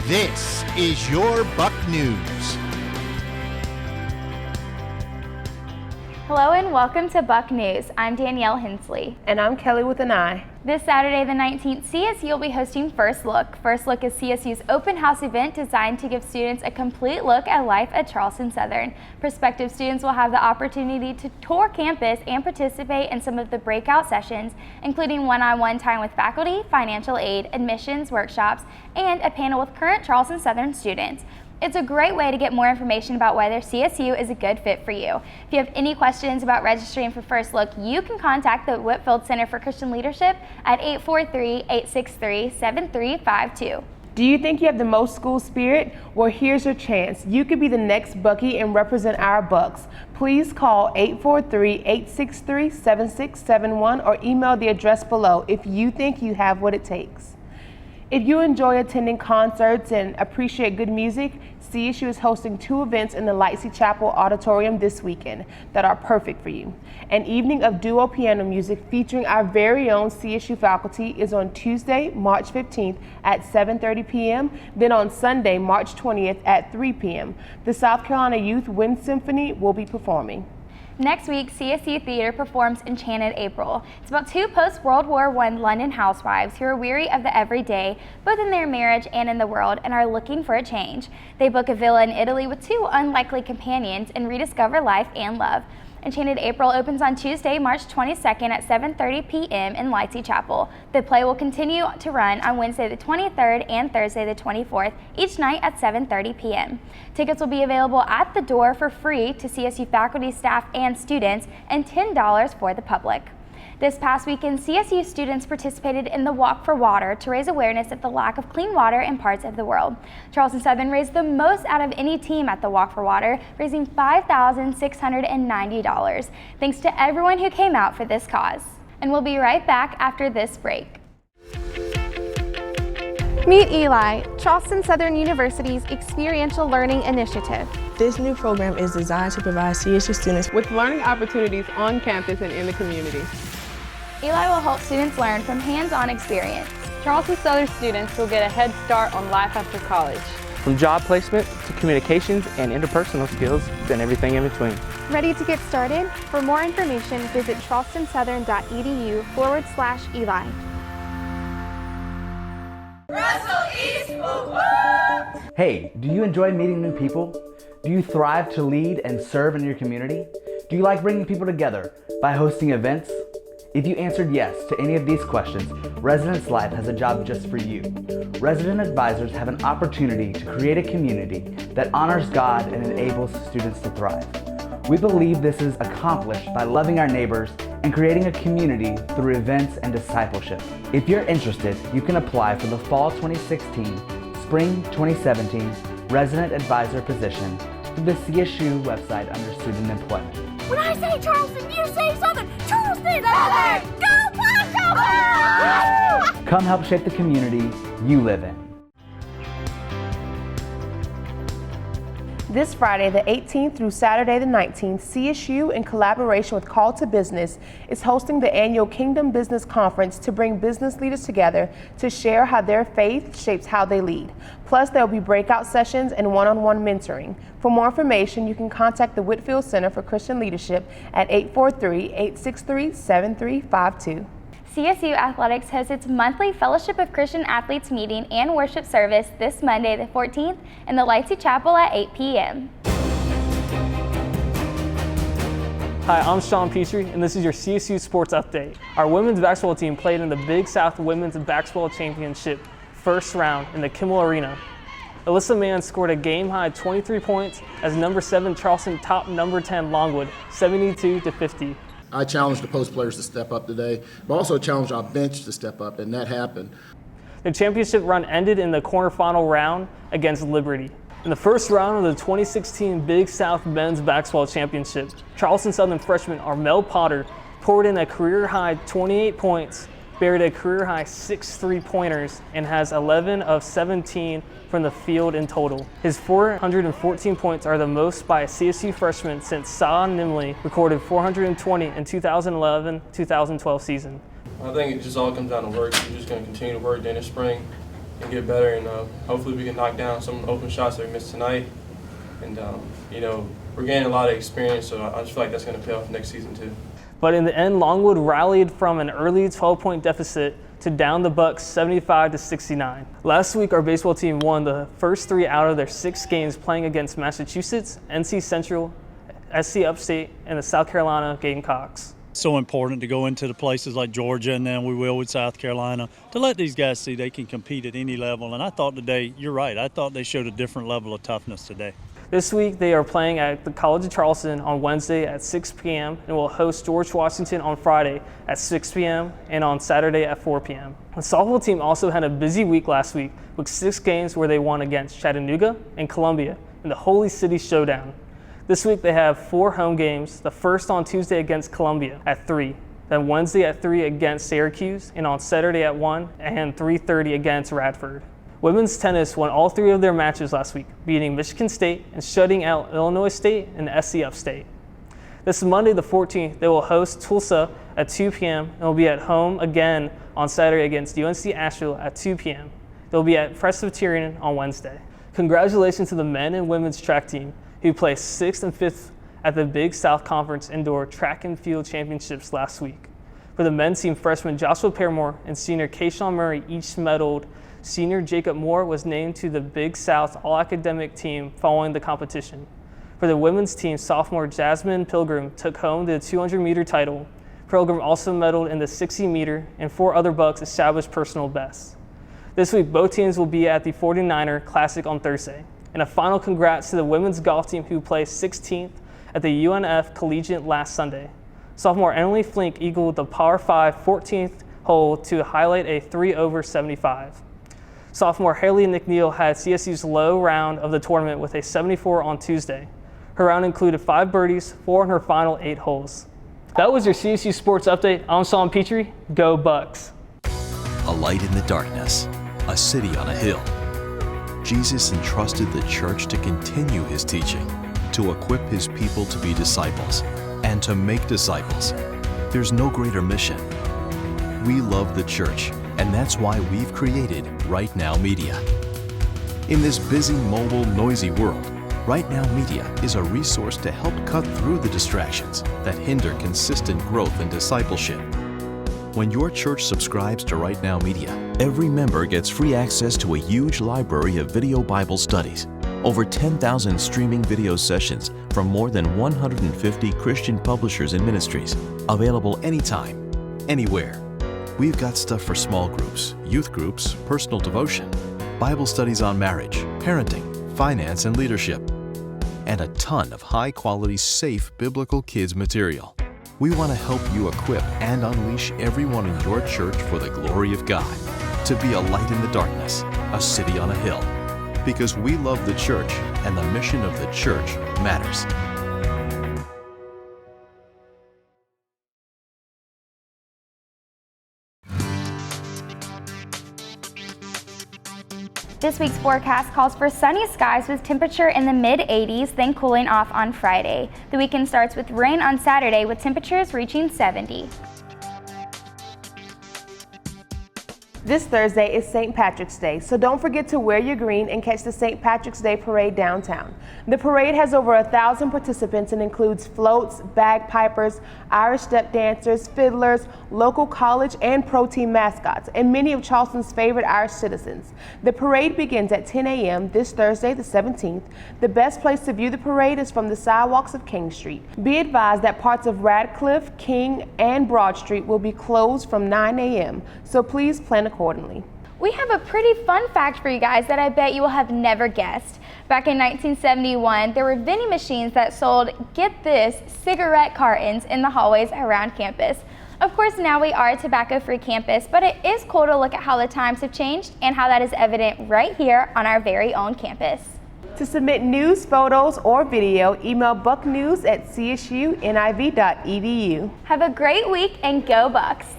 This is your Buck News. Hello and welcome to Buck News. I'm Danielle Hensley. And I'm Kelly with an I. This Saturday the 19th, CSU will be hosting First Look. First Look is CSU's open house event designed to give students a complete look at life at Charleston Southern. Prospective students will have the opportunity to tour campus and participate in some of the breakout sessions, including one-on-one time with faculty, financial aid, admissions workshops, and a panel with current Charleston Southern students. It's a great way to get more information about whether CSU is a good fit for you. If you have any questions about registering for First Look, you can contact the Whitfield Center for Christian Leadership at 843-863-7352. Do you think you have the most school spirit? Well, here's your chance. You could be the next Bucky and represent our Bucks. Please call 843-863-7671 or email the address below if you think you have what it takes. If you enjoy attending concerts and appreciate good music, CSU is hosting 2 events in the Lightsey Chapel Auditorium this weekend that are perfect for you. An evening of duo piano music featuring our very own CSU faculty is on Tuesday, March 15th at 7:30 p.m., then on Sunday, March 20th at 3 p.m. The South Carolina Youth Wind Symphony will be performing. Next week, CSU Theater performs Enchanted April. It's about 2 post-World War I London housewives who are weary of the everyday, both in their marriage and in the world, and are looking for a change. They book a villa in Italy with 2 unlikely companions and rediscover life and love. Enchanted April opens on Tuesday, March 22nd at 7:30 p.m. in Lightsey Chapel. The play will continue to run on Wednesday the 23rd and Thursday the 24th, each night at 7:30 p.m. Tickets will be available at the door for free to CSU faculty, staff, and students, and $10 for the public. This past weekend, CSU students participated in the Walk for Water to raise awareness of the lack of clean water in parts of the world. Charleston Southern raised the most out of any team at the Walk for Water, raising $5,690. Thanks to everyone who came out for this cause. And we'll be right back after this break. Meet Eli, Charleston Southern University's experiential learning initiative. This new program is designed to provide CSU students With learning opportunities on campus and in the community. Eli will help students learn from hands-on experience. Charleston Southern students will get a head start on life after college. From job placement to communications and interpersonal skills, and everything in between. Ready to get started? For more information, visit charlestonsouthern.edu/Eli. Hey, do you enjoy meeting new people? Do you thrive to lead and serve in your community? Do you like bringing people together by hosting events? If you answered yes to any of these questions, Residence Life has a job just for you. Resident advisors have an opportunity to create a community that honors God and enables students to thrive. We believe this is accomplished by loving our neighbors and creating a community through events and discipleship. If you're interested, you can apply for the Fall 2016, Spring 2017 Resident Advisor position through the CSU website under Student Employment. When I say Charleston, you say Southern. Charleston Southern! Go Black Charleston! Come help shape the community you live in. This Friday, the 18th through Saturday, the 19th, CSU, in collaboration with Call to Business, is hosting the annual Kingdom Business Conference to bring business leaders together to share how their faith shapes how they lead. Plus, there will be breakout sessions and one-on-one mentoring. For more information, you can contact the Whitfield Center for Christian Leadership at 843-863-7352. CSU Athletics hosts its monthly Fellowship of Christian Athletes meeting and worship service this Monday the 14th in the Lightsey Chapel at 8 p.m. Hi, I'm Sean Petrie, and this is your CSU Sports Update. Our women's basketball team played in the Big South Women's Basketball Championship first round in the Kimmel Arena. Alyssa Mann scored a game-high 23 points as number 7 Charleston topped number 10 Longwood 72-50. I challenged the post players to step up today, but also challenged our bench to step up, and that happened. The championship run ended in the quarterfinal round against Liberty. In the first round of the 2016 Big South Men's Basketball Championship, Charleston Southern freshman Armel Potter poured in a career-high 28 points, buried a career-high 6 3-pointers, and has 11 of 17 from the field in total. His 414 points are the most by a CSU freshman since Saw Nimley recorded 420 in 2011-2012 season. I think it just all comes down to work. We're just going to continue to work during the spring, and get better, and hopefully we can knock down some of the open shots that we missed tonight. And you know, we're gaining a lot of experience, so I just feel like that's going to pay off next season too. But in the end, Longwood rallied from an early 12-point deficit to down the Bucks 75-69. Last week, our baseball team won the first 3 out of their 6 games playing against Massachusetts, NC Central, SC Upstate, and the South Carolina Gamecocks. So important to go into the places like Georgia, and then we will with South Carolina, to let these guys see they can compete at any level. And I thought today, you're right, I thought they showed a different level of toughness today. This week, they are playing at the College of Charleston on Wednesday at 6 p.m. and will host George Washington on Friday at 6 p.m. and on Saturday at 4 p.m. The softball team also had a busy week last week with 6 games where they won against Chattanooga and Columbia in the Holy City Showdown. This week, they have 4 home games, the first on Tuesday against Columbia at 3, then Wednesday at 3 against Syracuse, and on Saturday at 1 and 3:30 against Radford. Women's tennis won all 3 of their matches last week, beating Michigan State and shutting out Illinois State and SC Upstate. This Monday, the 14th, they will host Tulsa at 2 p.m. and will be at home again on Saturday against UNC Asheville at 2 p.m. They'll be at Presbyterian on Wednesday. Congratulations to the men and women's track team who placed 6th and 5th at the Big South Conference Indoor Track and Field Championships last week. For the men's team, freshman Joshua Paramore and senior Kayshawn Murray each medaled. Senior Jacob Moore was named to the Big South All-Academic team following the competition. For the women's team, sophomore Jasmine Pilgrim took home the 200-meter title. Pilgrim also medaled in the 60-meter, and 4 other Bucks established personal bests. This week, both teams will be at the 49er Classic on Thursday. And a final congrats to the women's golf team who placed 16th at the UNF Collegiate last Sunday. Sophomore Emily Flink eagled the Power 5 14th hole to highlight a 3/75. Sophomore Haley McNeil had CSU's low round of the tournament with a 74 on Tuesday. Her round included 5 birdies, 4 in her final 8 holes. That was your CSU Sports Update. I'm Sean Petrie. Go Bucks. A light in the darkness, a city on a hill. Jesus entrusted the church to continue his teaching, to equip his people to be disciples, and to make disciples. There's no greater mission. We love the church, and that's why we've created Right Now Media. In this busy, mobile, noisy world, Right Now Media is a resource to help cut through the distractions that hinder consistent growth and discipleship. When your church subscribes to Right Now Media, every member gets free access to a huge library of video Bible studies, over 10,000 streaming video sessions from more than 150 Christian publishers and ministries, available anytime, anywhere. We've got stuff for small groups, youth groups, personal devotion, Bible studies on marriage, parenting, finance, and leadership, and a ton of high-quality, safe biblical kids material. We want to help you equip and unleash everyone in your church for the glory of God, to be a light in the darkness, a city on a hill. Because we love the church, and the mission of the church matters. This week's forecast calls for sunny skies with temperature in the mid-80s, then cooling off on Friday. The weekend starts with rain on Saturday with temperatures reaching 70. This Thursday is St. Patrick's Day, so don't forget to wear your green and catch the St. Patrick's Day Parade downtown. The parade has over 1,000 participants and includes floats, bagpipers, Irish step dancers, fiddlers, local college and pro team mascots, and many of Charleston's favorite Irish citizens. The parade begins at 10 a.m. this Thursday, the 17th. The best place to view the parade is from the sidewalks of King Street. Be advised that parts of Radcliffe, King, and Broad Street will be closed from 9 a.m., so please plan accordingly. We have a pretty fun fact for you guys that I bet you will have never guessed. Back in 1971, there were vending machines that sold, get this, cigarette cartons in the hallways around campus. Of course, now we are a tobacco-free campus, but it is cool to look at how the times have changed and how that is evident right here on our very own campus. To submit news, photos, or video, email bucknews@csu.niv.edu. Have a great week and go Bucks!